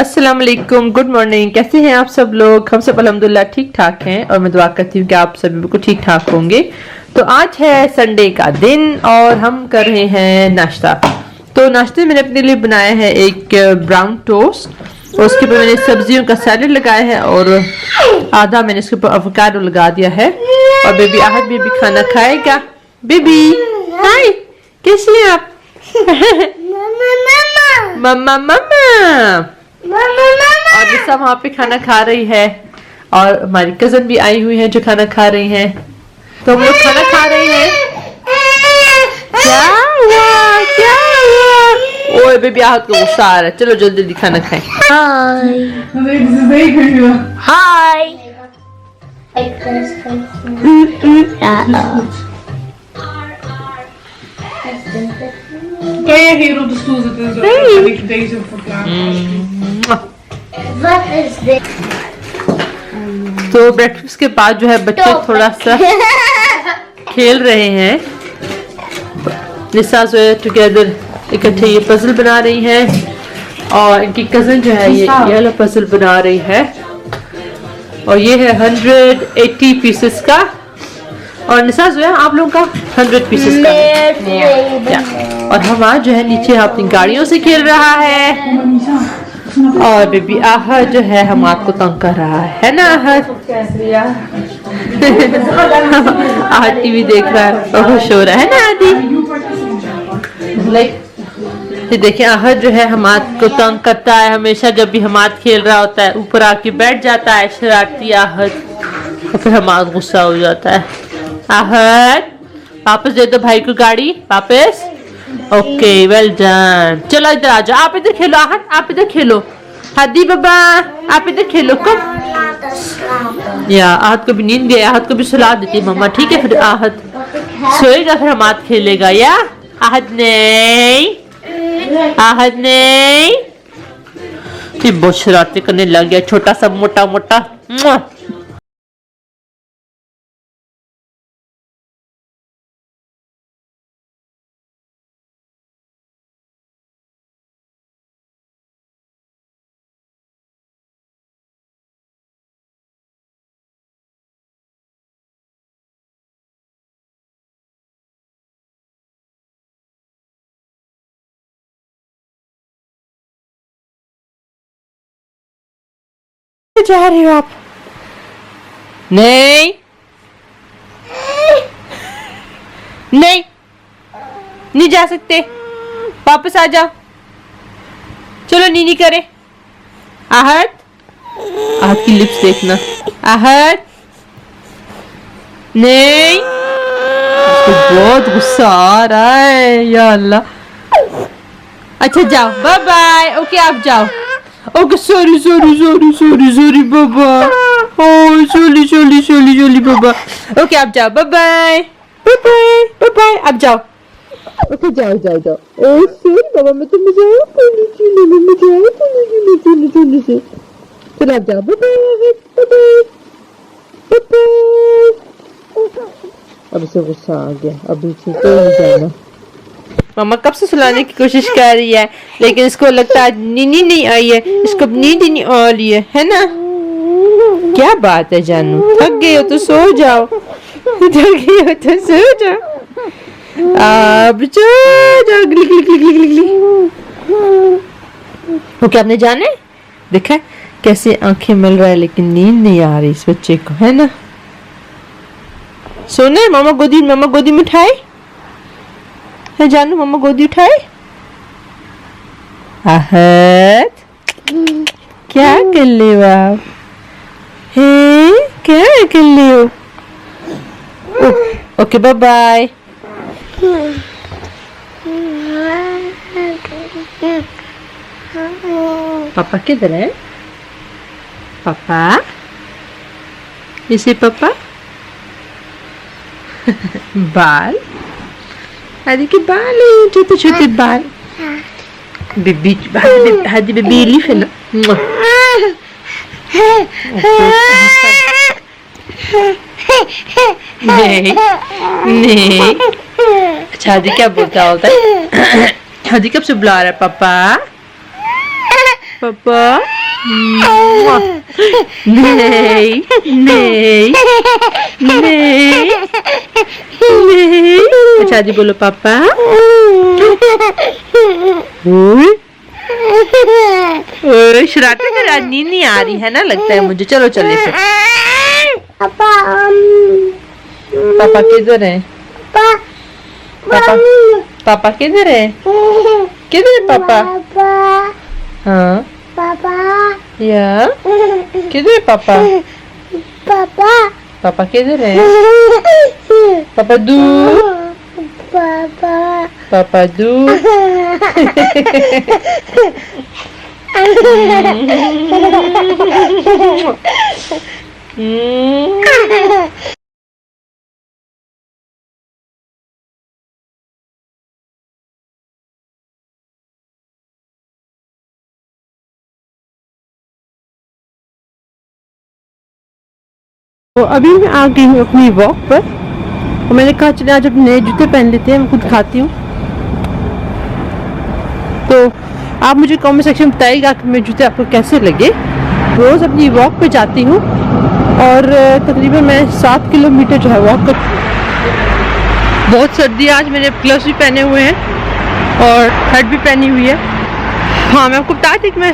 अस्सलाम वालेकुम, good morning. कैसे हैं आप सब लोग? हम सब अल्हम्दुलिल्लाह ठीक ठाक हैं और मैं दुआ करती हूँ कि आप सभी बिल्कुल ठीक ठाक होंगे। तो आज है संडे का दिन और हम कर रहे हैं नाश्ता। तो नाश्ते में मैंने अपने लिए बनाया है एक ब्राउन टोस्ट और उसके ऊपर मैंने सब्जियों का सैलेड लगाया है और आधा मैंने इसके ऊपर एवोकाडो लगा दिया है। और बेबी आहद बेबी खाना खाएगा। बेबी हाय, कैसी हैं आप? मम्मा मम्मा और लिसा वहाँ पे खाना खा रही है और हमारी कजन भी आई हुई है जो खाना खा रही हैं। तो हम लोग खाना खा रहे हैं। क्या हुआ क्या हुआ? ओए बेबी आहत को गुस्सा आ रहा है। चलो जल्दी जल्दी खाना खाएं। हाय Kan jij hier op de stoel zitten en zo? En ik deze verklaren. What is this? तो ब्रेकफास्ट के बाद जो है बच्चे थोड़ा सा खेल रहे हैं। लिसा जो है टुगेदर इकट्ठे ये पजल बना रही हैं और इनकी कजन जो है ये वाला पजल बना रही है और ये है 180 पीसेस का और निशा जो है आप लोगों का 100 पीसेस का। और हम आज जो है नीचे अपनी गाड़ियों से खेल रहा है और बेबी आहद जो है हम आपको तंग कर रहा है ना आहद? आहद टीवी देख रहा है और खुश हो रहा है ना आदि? ये देखिए आहद जो है हमाद को तंग करता है हमेशा। जब भी हमाद खेल रहा होता है ऊपर आके बैठ जाता है शरारती आहद और फिर हमाद गुस्सा हो जाता है। आहद वापस दे दो भाई को गाड़ी वापस। Okay well done. चलो इधर आ जाओ, आप इधर खेलो आहद, आप इधर खेलो। हादी बाबा आप इधर खेलो। कब या आहद को भी नींद भी आहद को भी सुला देती मम्मा, ठीक है? फिर आहद सोएगा फिर हमाद खेलेगा या? आहद नहीं, आहद नहीं। फिर बहुत शरारती करने लग गया छोटा सा मोटा मोटा। जा रहे हो आप? नहीं नहीं नहीं जा सकते, वापस आ जाओ। चलो नीनी करे। आहद आहद की लिप्स देखना। आहद नहीं, उसको बहुत गुस्सा आ रहा है या अल्लाह। अच्छा जाओ बाय बाय। ओके आप जाओ। Okay sorry sorry sorry sorry sorry बाबा। Oh sorry sorry sorry sorry बाबा। ओके आप जाओ bye bye bye bye bye bye. आप जाओ। ओके जाओ जाओ जाओ। ओह सॉरी बाबा मैं तो मजाक कर रही थी। चलो आप जाओ बाय बाय बाय बाय। अब इसे गुस्सा आ गया, अभी ठीक नहीं जाना। मम्मा कब से सुलाने की कोशिश कर रही है लेकिन इसको लगता है नींद नहीं आई है, इसको नींद नहीं आ रही है ना? क्या बात है जानू? थक गए हो तो सो जाओ, थक गए हो तो सो जाओ। अब जाओ गिली गिली गिली गिली। वो क्या आपने जाने देखा कैसे आंखें मल रहा है लेकिन नींद नहीं आ रही इस बच्चे को, है ना? सोना है मामा गोदी में उठाए है जानू? मम्मा गोदी उठाए। आहद क्या कर ले हो आप? हैं क्या कर ले हो? Okay bye bye. पापा किधर है? पापा इसे पापा बाल आदि के बाल है छोटे छोटे बाल। बेबी हादी बेबी लीफ है ना। नहीं नहीं। अच्छा हादी क्या बोलता है? हादी कब से बुला रहा है पापा? पापा नहीं नहीं नहीं नहीं। अच्छा जी बोलो पापा। ओए शरारतें कर, आज नींद नहीं आ रही है ना लगता है मुझे। चलो चले फिर। पापा किधर है? पापा पापा किधर है? किधर है पापा? हाँ या किधर है पापा? पापा किधर है? पापा दूर। पापा दूर। तो अभी मैं आ गई हूँ अपनी वॉक पर और मैंने कहा चले आज अपने नए जूते पहन लेते हैं, मैं खुद खाती हूँ। तो आप मुझे कमेंट सेक्शन में बताइएगा कि मेरे जूते आपको कैसे लगे। रोज़ अपनी वॉक पे जाती हूँ और तकरीबन मैं 7 किलोमीटर जो है वॉक करती हूँ। बहुत सर्दी है आज, मैंने ग्लव्स भी पहने हुए हैं और हेड भी पहनी हुई है। हाँ मैं आपको बता दी कि मैं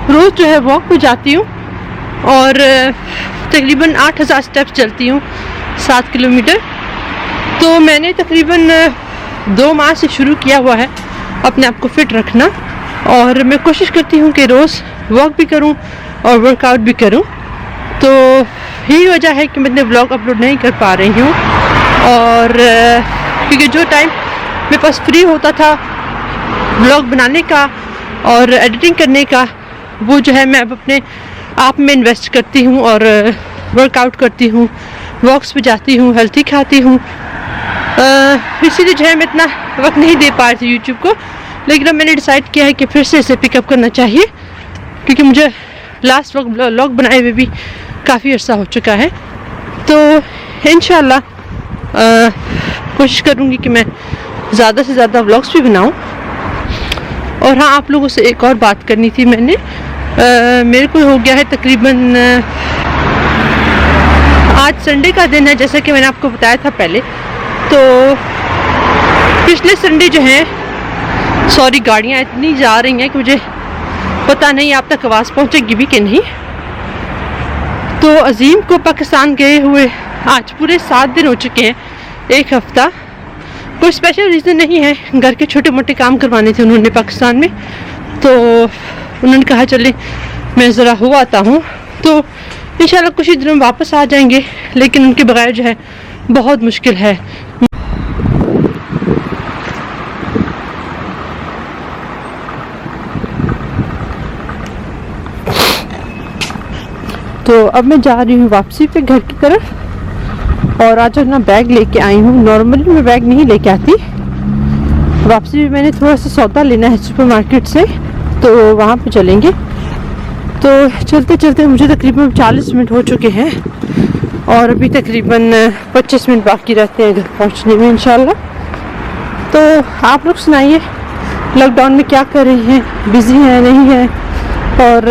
रोज़ जो है वॉक पे जाती हूँ और तकरीबन 8000 स्टेप्स चलती हूँ 7 किलोमीटर। तो मैंने तकरीबन 2 माह से शुरू किया हुआ है अपने आप को फिट रखना और मैं कोशिश करती हूँ कि रोज़ वॉक भी करूँ और वर्कआउट भी करूँ। तो यही वजह है कि मैं अपने ब्लॉग अपलोड नहीं कर पा रही हूँ और क्योंकि जो टाइम मेरे पास फ्री होता था ब्लॉग बनाने का और एडिटिंग करने का, वो जो है मैं अब अपने आप में इन्वेस्ट करती हूँ और वर्कआउट करती हूँ, वॉक्स पे जाती हूँ, हेल्थी खाती हूँ। इसीलिए जो है मैं इतना वक्त नहीं दे पा रही थी यूट्यूब को, लेकिन अब मैंने डिसाइड किया है कि फिर से इसे पिकअप करना चाहिए क्योंकि मुझे लास्ट व्लॉग बनाए हुए भी काफ़ी अर्सा हो चुका है। तो इंशाल्लाह कोशिश करूँगी कि मैं ज़्यादा से ज़्यादा व्लॉग्स भी बनाऊँ। और हाँ, आप लोगों से एक और बात करनी थी मैंने। मेरे को हो गया है तकरीबन, आज संडे का दिन है जैसा कि मैंने आपको बताया था पहले। तो पिछले संडे जो है, सॉरी गाड़ियाँ इतनी जा रही हैं कि मुझे पता नहीं आप तक आवाज़ पहुँचेगी भी कि नहीं। तो अजीम को पाकिस्तान गए हुए आज पूरे 7 दिन हो चुके हैं, 1 हफ़्ता। कोई स्पेशल रीज़न नहीं है, घर के छोटे मोटे काम करवाने थे उन्होंने पाकिस्तान में। तो उन्होंने कहा चले मैं ज़रा हो आता हूँ, तो इंशाल्लाह कुछ ही दिनों में वापस आ जाएंगे, लेकिन उनके बगैर जो है बहुत मुश्किल है। तो अब मैं जा रही हूँ वापसी पे घर की तरफ और आज अपना बैग लेके आई हूँ। नॉर्मली मैं बैग नहीं लेके आती, वापसी में मैंने थोड़ा सा सौदा लेना है सुपरमार्केट से, तो वहाँ पे चलेंगे। तो चलते चलते मुझे तकरीबन 40 मिनट हो चुके हैं और अभी तकरीबन 25 मिनट बाकी रहते हैं घर पहुँचने में इंशाल्लाह। तो आप लोग सुनाइए लॉकडाउन में क्या कर रहे हैं, बिज़ी हैं नहीं हैं, और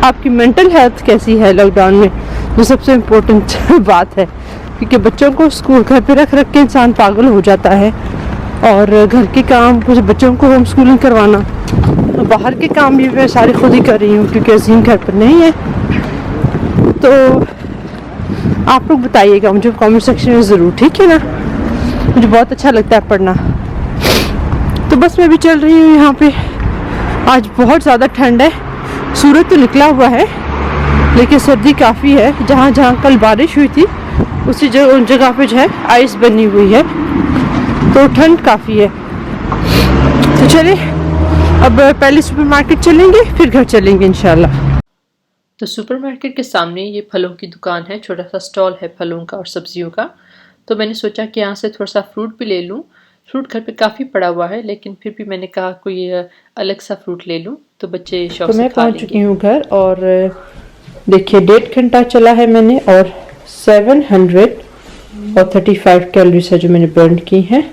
आपकी मेंटल हेल्थ कैसी है लॉकडाउन में, जो सबसे इम्पोर्टेंट बात है। क्योंकि बच्चों को स्कूल घर पे रख रख के इंसान पागल हो जाता है और घर के काम, कुछ बच्चों को होम स्कूलिंग करवाना, बाहर के काम भी मैं सारी खुद ही कर रही हूँ क्योंकि अजीम घर पर नहीं है। तो आप लोग बताइएगा मुझे कमेंट सेक्शन में ज़रूर, ठीक है ना? मुझे बहुत अच्छा लगता है पढ़ना। तो बस मैं भी चल रही हूँ यहाँ पे। आज बहुत ज़्यादा ठंड है, सूरज तो निकला हुआ है लेकिन सर्दी काफ़ी है। जहाँ जहाँ कल बारिश हुई थी उसी जगह पे जो है आइस बनी हुई है, तो ठंड काफ़ी है। तो चलिए अब पहले सुपरमार्केट चलेंगे फिर घर चलेंगे इंशाल्लाह। तो सुपरमार्केट के सामने ये फलों की दुकान है, छोटा सा स्टॉल है फलों का और सब्जियों का। तो मैंने सोचा कि यहाँ से थोड़ा सा फ्रूट भी ले लूँ। फ्रूट घर पे काफ़ी पड़ा हुआ है लेकिन फिर भी मैंने कहा कोई अलग सा फ्रूट ले लूँ तो बच्चे शौक से खा लेंगे। तो मैं पहुँच चुकी हूँ घर और देखिए 1.5 घंटा चला है मैंने और 735 कैलोरीज है जो मैंने बर्न की हैं।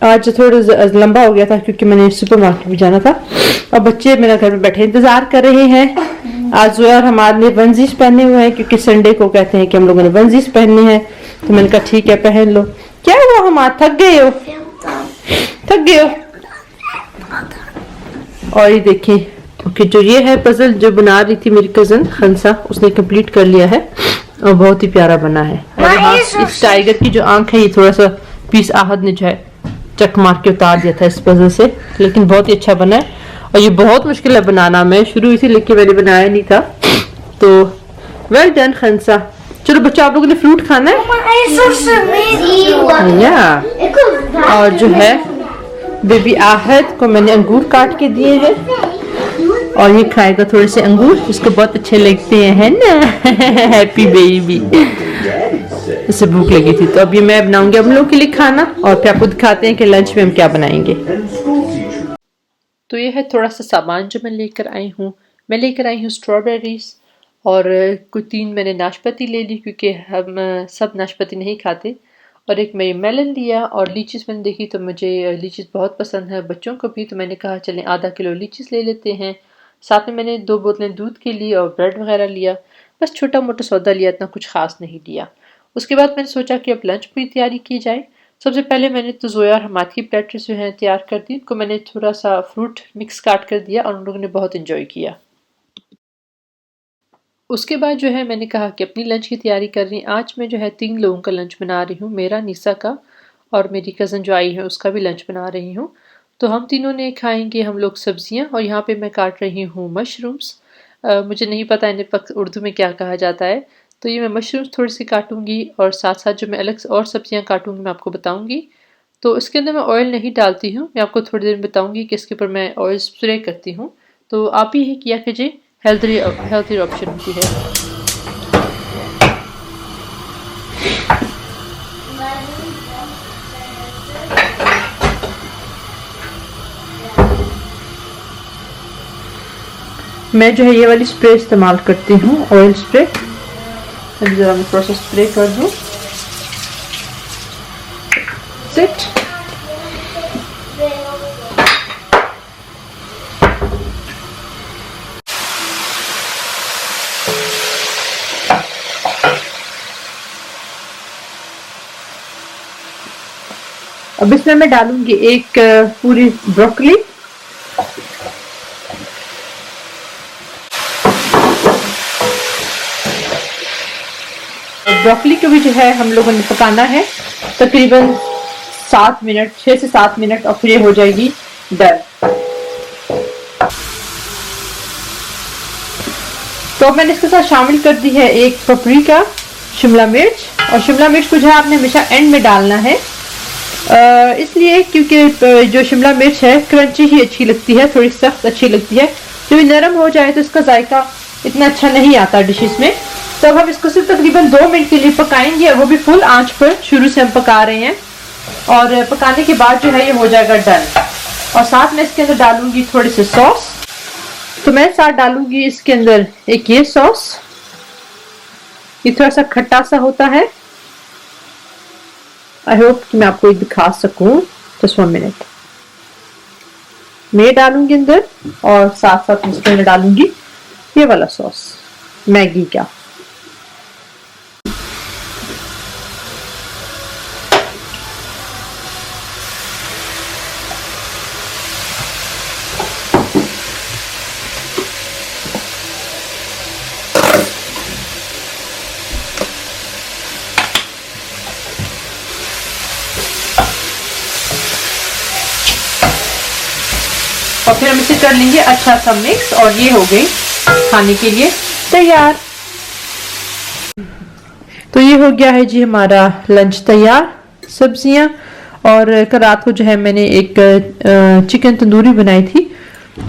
आज थोड़ा लंबा हो गया था क्योंकि मैंने सुपरमार्केट भी जाना था और बच्चे मेरे घर में बैठे इंतजार कर रहे हैं। आज जोया और हमारे ने वंजीज पहने हुए हैं क्योंकि संडे को कहते हैं कि हम लोगों ने वंजीज पहननी है, तो मैंने कहा ठीक है पहन लो। क्या हुआ हमारे, थक गए हो? थक गए हो? और ये देखिए ओके, जो ये है पजल जो बना रही थी मेरी कजन खंसा, उसने कंप्लीट कर लिया है और बहुत ही प्यारा बना है। और हाँ, इस टाइगर की जो आंख है ये थोड़ा सा पीस आहद ने जो है चक मार के उतार दिया था इस पजल से, लेकिन बहुत ही अच्छा बना है। और ये बहुत मुश्किल है बनाना, मैं शुरू इसी लेके मैंने बनाया नहीं था, तो वेल डन खंसा। चलो बच्चों, आप लोगों ने फ्रूट खाना है या? और जो है बेबी आहद को मैंने अंगूर काट के दिए हैं और ये खाएगा थोड़े से अंगूर, इसको बहुत अच्छे लगते हैं, है ना? Happy baby. इसे भूख लगी थी तो अभी मैं बनाऊंगी हम लोगों के लिए खाना और फिर आपको दिखाते हैं कि लंच में हम क्या बनाएंगे। तो ये है थोड़ा सा सामान जो मैं लेकर आई हूँ। मैं लेकर आई हूँ स्ट्रॉबेरीज और कुछ 3 मैंने नाशपाती ले ली क्योंकि हम सब नाशपाती नहीं खाते, और एक मैंने मेलन लिया और लीचीज मैंने देखी तो मुझे लीचीज बहुत पसंद है बच्चों को भी, तो मैंने कहा चलें आधा किलो लीचीज ले लेते हैं। साथ में मैंने 2 बोतलें दूध की ली और ब्रेड वगैरह लिया, बस छोटा मोटा सौदा लिया, इतना कुछ खास नहीं लिया। उसके बाद मैंने सोचा कि अब लंच की तैयारी की जाए। सबसे पहले मैंने तो जोया और हमाद की प्लेटर्स जो हैं तैयार कर दी, उनको मैंने थोड़ा सा फ्रूट मिक्स काट कर दिया और उन लोगों ने बहुत इंजॉय किया। उसके बाद जो है मैंने कहा कि अपनी लंच की तैयारी कर रही। आज मैं जो है 3 लोगों का लंच बना रही हूँ, मेरा, निसा का और मेरी कज़न जो आई है उसका भी लंच बना रही हूँ। तो हम तीनों ने खाएंगे हम लोग सब्जियाँ, और यहाँ पे मैं काट रही हूँ मशरूम्स। मुझे नहीं पता इन्हें उर्दू में क्या कहा जाता है, तो ये मैं मशरूम्स थोड़ी सी काटूंगी और साथ साथ जो मैं अलग और सब्जियाँ काटूंगी मैं आपको बताऊंगी। तो इसके अंदर मैं ऑयल नहीं डालती हूँ, मैं आपको थोड़ी देर में बताऊंगी कि इसके ऊपर मैं ऑयल स्प्रे करती हूँ, तो आप ही किया कीजिए, हेल्थी ऑप्शन होती है। मैं जो है ये वाली स्प्रे इस्तेमाल करती हूँ, ऑयल स्प्रे। अभी जरा मैं थोड़ा सा स्प्रे कर दूँ। सिट। अब इसमें मैं डालूंगी एक पूरी ब्रोकली, ब्रोकली को भी जो है हम लोगों ने पकाना है तकरीबन 7 मिनट, 6 से 7 मिनट, और फिर ये हो जाएगी डन। तो मैंने इसके साथ शामिल कर दी है एक पपरिका, शिमला मिर्च, और शिमला मिर्च को जो है आपने हमेशा एंड में डालना है, इसलिए क्योंकि जो शिमला मिर्च है क्रंची ही अच्छी लगती है, थोड़ी सख्त अच्छी लगती है। जब ये नरम हो जाए तो इसका जायका इतना अच्छा नहीं आता डिशेस में। तो अब हम इसको सिर्फ तकरीबन 2 मिनट के लिए पकाएंगे, और वो भी फुल आंच पर शुरू से हम पका रहे हैं, और पकाने के बाद जो है ये हो जाएगा डन। और साथ में इसके अंदर डालूंगी थोड़े से सॉस, तो मैं साथ डालूंगी इसके अंदर एक ये सॉस, ये थोड़ा सा खट्टा सा होता है। आई होप कि मैं आपको ये दिखा सकूं। जस्ट 1 मिनट मैं डालूंगी अंदर, और साथ साथ इसके अंदर डालूंगी ये वाला सॉस मैगी का। और फिर हम इसे कर लेंगे अच्छा सा मिक्स, और ये हो गई खाने के लिए तैयार। तो ये हो गया है जी हमारा लंच तैयार, सब्जियां। और कल रात को जो है मैंने एक चिकन तंदूरी बनाई थी,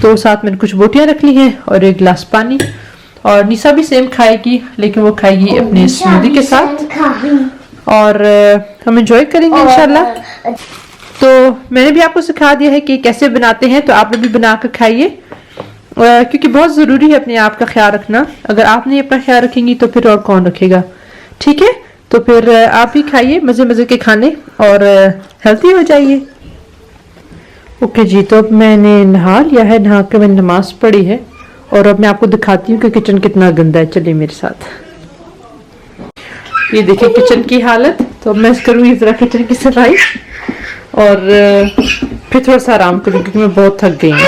तो साथ में कुछ बोटियां रख ली हैं और एक गिलास पानी। और निशा भी सेम खाएगी, लेकिन वो खाएगी अपने स्मूदी के साथ, और हम एंजॉय करेंगे इंशाल्लाह। तो मैंने भी आपको सिखा दिया है कि कैसे बनाते हैं, तो आप लोग भी बना कर खाइए, क्योंकि बहुत ज़रूरी है अपने आप का ख्याल रखना। अगर आप नहीं अपना ख्याल रखेंगी तो फिर और कौन रखेगा, ठीक है? तो फिर आप भी खाइए मज़े मज़े के खाने और हेल्थी हो जाइए। ओके जी, तो अब मैंने नहा लिया है, नहा के मैंने नमाज पढ़ी है और अब मैं आपको दिखाती हूँ कि किचन कितना गंदा है। चलिए मेरे साथ। ये देखिए किचन की हालत। तो अब मैं करूँगी जरा किचन की सफाई और फिर थोड़ा सा आराम करूँगी क्योंकि मैं बहुत थक गई हूँ।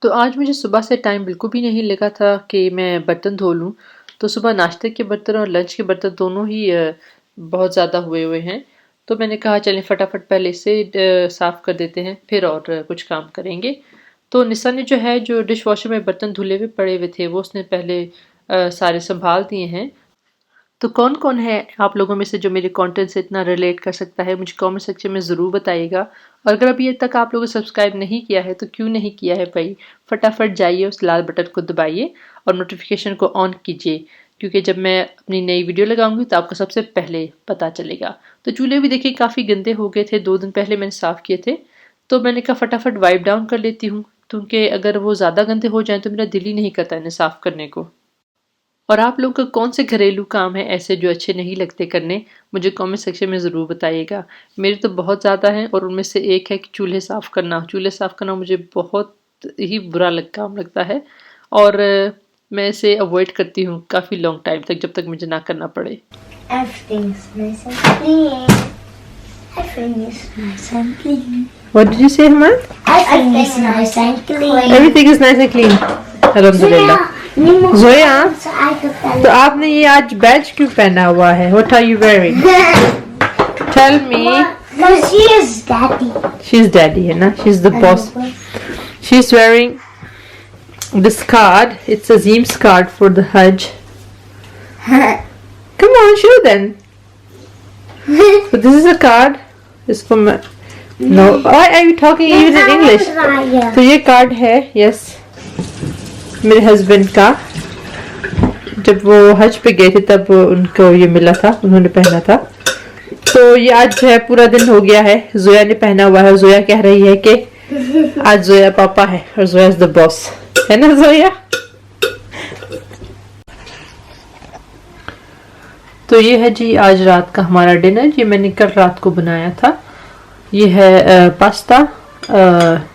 तो आज मुझे सुबह से टाइम बिल्कुल भी नहीं लगा था कि मैं बर्तन धो लूँ। तो सुबह नाश्ते के बर्तन और लंच के बर्तन दोनों ही बहुत ज़्यादा हुए हैं। तो मैंने कहा चलें फटाफट पहले इसे साफ़ कर देते हैं, फिर और कुछ काम करेंगे। तो निशा ने जो है जो डिश वॉशर में बर्तन धुले हुए पड़े हुए थे वो उसने पहले सारे संभाल दिए हैं। तो कौन कौन है आप लोगों में से जो मेरे कंटेंट से इतना रिलेट कर सकता है, मुझे कमेंट सेक्शन में ज़रूर बताइएगा। और अगर अभी तक आप लोगों ने सब्सक्राइब नहीं किया है तो क्यों नहीं किया है भाई, फटाफट जाइए उस लाल बटन को दबाइए और नोटिफिकेशन को ऑन कीजिए, क्योंकि जब मैं अपनी नई वीडियो लगाऊंगी तो आपको सबसे पहले पता चलेगा। तो चूल्हे भी देखिए काफ़ी गंदे हो गए थे, 2 दिन पहले मैंने साफ़ किए थे। तो मैंने कहा फटाफट वाइप डाउन कर लेती हूँ, क्योंकि अगर वो ज़्यादा गंदे हो जाएँ तो मेरा दिल ही नहीं करता इन्हें साफ़ करने को। और आप लोगों का कौन से घरेलू काम है ऐसे जो अच्छे नहीं लगते करने, मुझे कमेंट सेक्शन में ज़रूर बताइएगा। मेरे तो बहुत ज़्यादा हैं और उनमें से एक है कि चूल्हे साफ़ करना। चूल्हे साफ़ करना मुझे बहुत ही बुरा काम लगता है और मैं इसे अवॉइड करती हूँ काफ़ी लॉन्ग टाइम तक, जब तक मुझे ना करना पड़े। Everything's nice and clean. Everything is nice and clean. What did you say, Hamad? Everything is nice and clean. Everything is nice and clean. अल्हम्दुलिल्लाह। जोया, तो आपने ये आज बैज क्यों पहना हुआ है? What are you wearing? Tell me. Because she is daddy. She's daddy है ना? She's the boss. She's wearing this card. It's Azim's card for the Hajj. Come on, show then. So this is a card. It's from. No. Why are you talking even in English? तो ये card है, yes, मेरे husband का। जब वो हज पे गए थे तब उनको ये मिला था, उन्होंने पहना था। तो ये आज जो है पूरा दिन हो गया है, जोया ने पहना हुआ है। जोया कह रही है कि आज जोया पापा है और जोया इज द बॉस, है ना जोया? तो ये है जी आज रात का हमारा डिनर। ये मैंने कल रात को बनाया था। ये है पास्ता,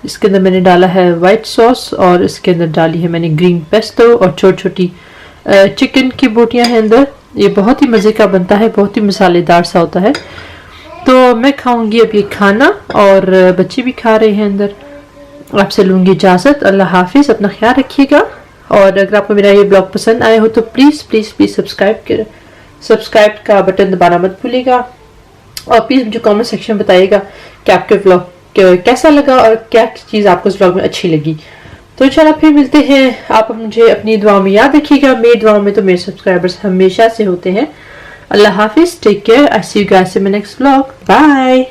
इसके अंदर मैंने डाला है वाइट सॉस और इसके अंदर डाली है मैंने ग्रीन पेस्टो और छोटी छोटी चिकन की बोटियां हैं अंदर। ये बहुत ही मज़े का बनता है, बहुत ही मसालेदार सा होता है। तो मैं खाऊंगी अब ये खाना और बच्चे भी खा रहे हैं अंदर। आपसे लूँगी इजाज़त। अल्लाह हाफिज़, अपना ख्याल रखिएगा। और अगर आपको मेरा ये ब्लॉग पसंद आया हो तो प्लीज़ प्लीज़ प्लीज़ सब्सक्राइब का बटन दबाना मत भूलिएगा। और प्लीज़ मुझे कमेंट सेक्शन में बताइएगा कि आपके व्लॉग कैसा लगा और क्या चीज़ आपको इस व्लॉग में अच्छी लगी। तो इंशाल्लाह फिर मिलते हैं। आप मुझे अपनी दुआ में याद रखिएगा। मेरी दुआ में तो मेरे सब्सक्राइबर्स हमेशा से होते हैं। अल्लाह हाफिज़, take care, I see you guys in my next vlog, bye.